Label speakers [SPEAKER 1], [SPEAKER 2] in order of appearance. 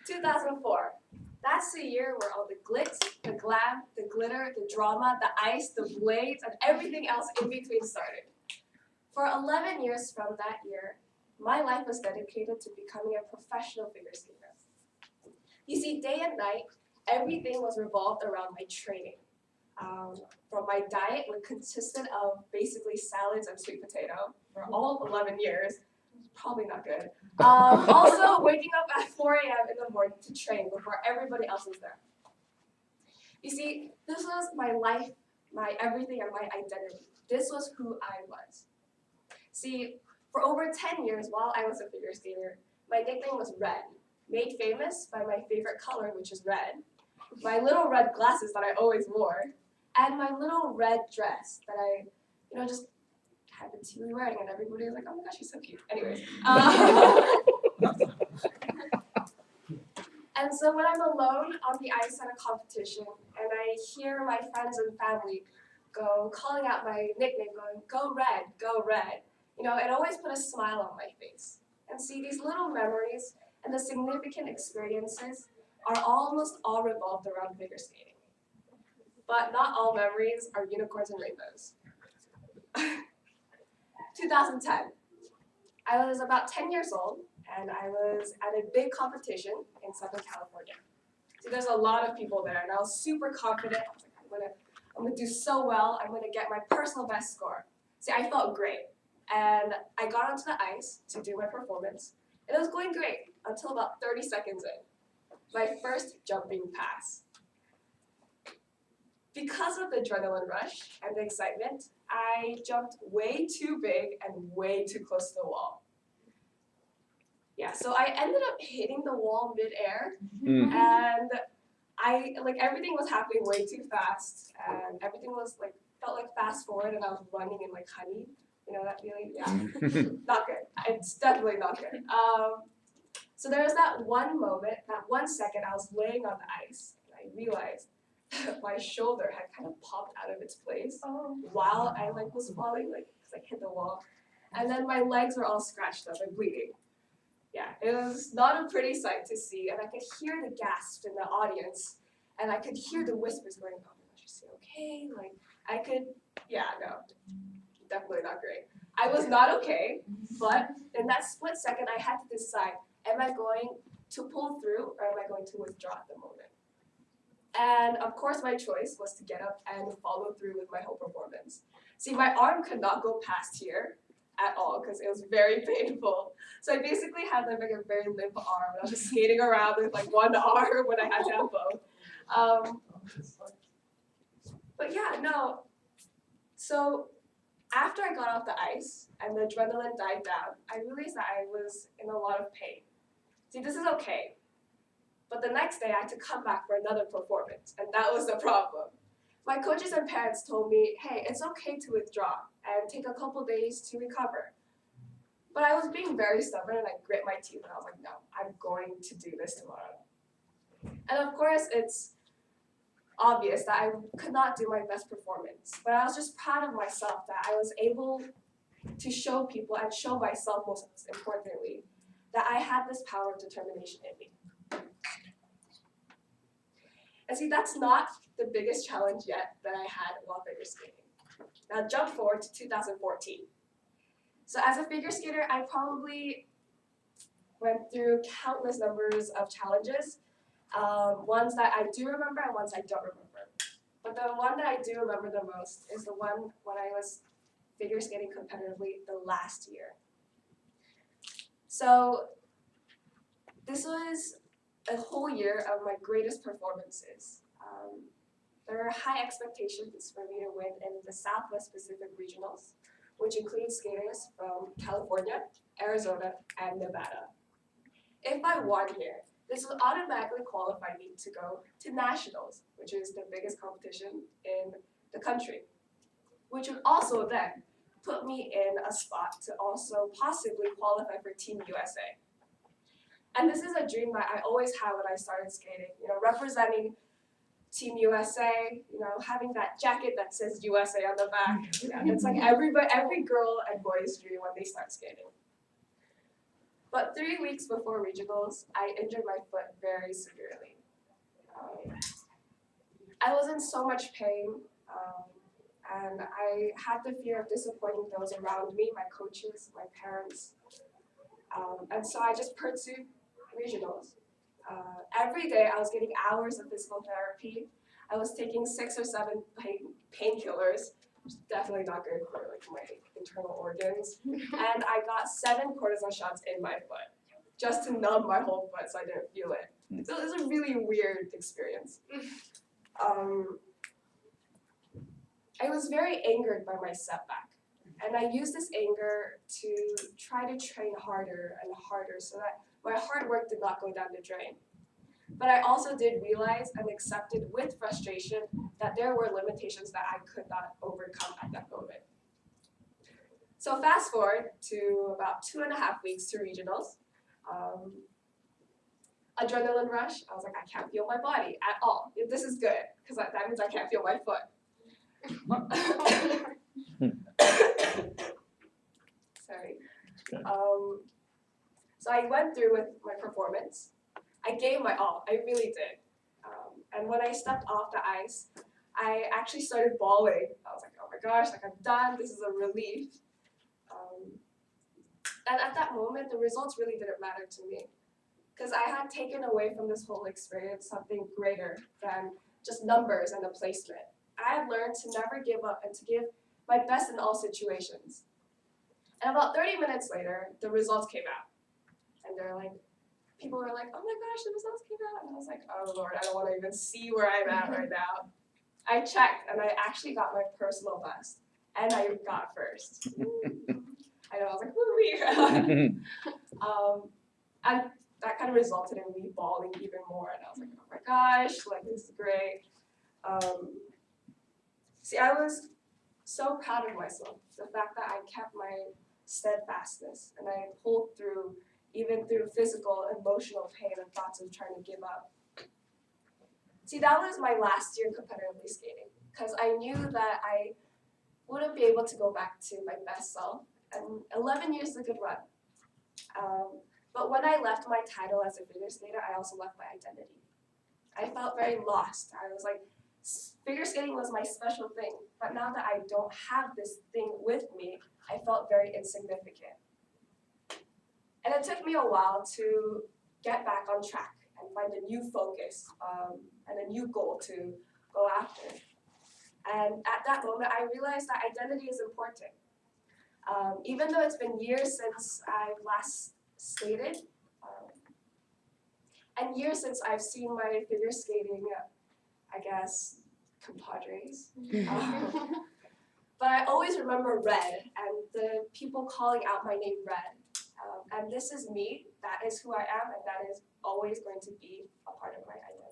[SPEAKER 1] 2004. That's the year where all the glitz, the glam, the glitter, the drama, the ice, the blades, and everything else in between started. For 11 years from that year, my life was dedicated to becoming a professional figure skater. You see, day and night, everything was revolved around my training. From my diet, which consisted of basically salads and sweet potato for all 11 years, probably not good. Also, waking up at 4 a.m. in the morning to train before everybody else was there. You see, this was my life, my everything, and my identity. This was who I was. See, for over 10 years while I was a figure skater, my nickname was Red, made famous by my favorite color, which is red, my little red glasses that I always wore, and my little red dress that I, just happened to be wearing, and everybody was like, oh my gosh, she's so cute. Anyways. And so when I'm alone on the ice at a competition, and I hear my friends and family calling out my nickname, going, go Red, go Red, it always put a smile on my face. And see, these little memories and the significant experiences are almost all revolved around figure skating. But not all memories are unicorns and rainbows. 2010. I was about 10 years old, and I was at a big competition in Southern California. See, there's a lot of people there, and I was super confident. I was like, I'm gonna do so well. I'm gonna get my personal best score. See, I felt great, and I got onto the ice to do my performance. It was going great until about 30 seconds in, my first jumping pass. Because of the adrenaline rush and the excitement, I jumped way too big and way too close to the wall. Yeah, so I ended up hitting the wall mid-air, and everything was happening way too fast, and everything was felt like fast forward, and I was running in like honey. You know that feeling? Yeah, not good. It's definitely not good. So there was that one moment, that 1 second, I was laying on the ice, and I realized my shoulder had kind of popped out of its place while I was falling, because I hit the wall, and then my legs were all scratched up and bleeding. Yeah, it was not a pretty sight to see, and I could hear the gasps in the audience, and I could hear the whispers going, oh my gosh, is he okay? No, definitely not great. I was not okay, but in that split second, I had to decide, am I going to pull through, or am I going to withdraw at the moment? And of course, my choice was to get up and follow through with my whole performance. See, my arm could not go past here at all because it was very painful. So I basically had a very limp arm. I was just skating around with one arm when I had to have both. But yeah, no. So after I got off the ice and the adrenaline died down, I realized that I was in a lot of pain. See, this is okay. But the next day, I had to come back for another performance, and that was the problem. My coaches and parents told me, hey, it's okay to withdraw and take a couple days to recover. But I was being very stubborn, and I grit my teeth, and I was like, no, I'm going to do this tomorrow. And of course, it's obvious that I could not do my best performance, but I was just proud of myself that I was able to show people and show myself, most importantly, that I had this power of determination in me. And see, that's not the biggest challenge yet that I had while figure skating. Now jump forward to 2014. So as a figure skater, I probably went through countless numbers of challenges, ones that I do remember and ones I don't remember. But the one that I do remember the most is the one when I was figure skating competitively the last year. So this was a whole year of my greatest performances. There were high expectations for me to win in the Southwest Pacific Regionals, which includes skaters from California, Arizona, and Nevada. If I won here, this would automatically qualify me to go to Nationals, which is the biggest competition in the country, which would also then put me in a spot to also possibly qualify for Team USA. And this is a dream that I always had when I started skating, representing Team USA, having that jacket that says USA on the back. It's like every girl and boy's dream when they start skating. But 3 weeks before regionals, I injured my foot very severely. I was in so much pain, and I had the fear of disappointing those around me, my coaches, my parents. And so I just pursued regionals. Every day I was getting hours of physical therapy. I was taking 6 or 7 painkillers, which is definitely not good for like my internal organs. And I got 7 cortisone shots in my foot, just to numb my whole foot so I didn't feel it. So it was a really weird experience. I was very angered by my setback. And I used this anger to try to train harder and harder so that my hard work did not go down the drain. But I also did realize and accepted with frustration that there were limitations that I could not overcome at that moment. So fast forward to about 2.5 weeks to regionals. Adrenaline rush, I was like, I can't feel my body at all. This is good, because that means I can't feel my foot. Sorry. So I went through with my performance. I gave my all, I really did. And when I stepped off the ice, I actually started bawling. I was like, oh my gosh, like I'm done, this is a relief. And at that moment, the results really didn't matter to me, because I had taken away from this whole experience something greater than just numbers and a placement. I had learned to never give up and to give my best in all situations. And about 30 minutes later, the results came out. And people were like, oh my gosh, the results came out. And I was like, oh Lord, I don't want to even see where I'm at right now. I checked, and I actually got my personal best. And I got first. I know, I was like, woo-wee. And that kind of resulted in me bawling even more. And I was like, oh my gosh, like this is great. See, I was so proud of myself. The fact that I kept my steadfastness and I pulled through, even through physical, emotional pain and thoughts of trying to give up. See, that was my last year competitively skating, because I knew that I wouldn't be able to go back to my best self. And 11 years is a good run. But when I left my title as a figure skater, I also left my identity. I felt very lost. I was like, figure skating was my special thing. But now that I don't have this thing with me, I felt very insignificant. And it took me a while to get back on track and find a new focus and a new goal to go after. And at that moment, I realized that identity is important. Even though it's been years since I've last skated, and years since I've seen my figure skating, I guess, compadres. But I always remember Red and the people calling out my name Red. And this is me, that is who I am, and that is always going to be a part of my identity.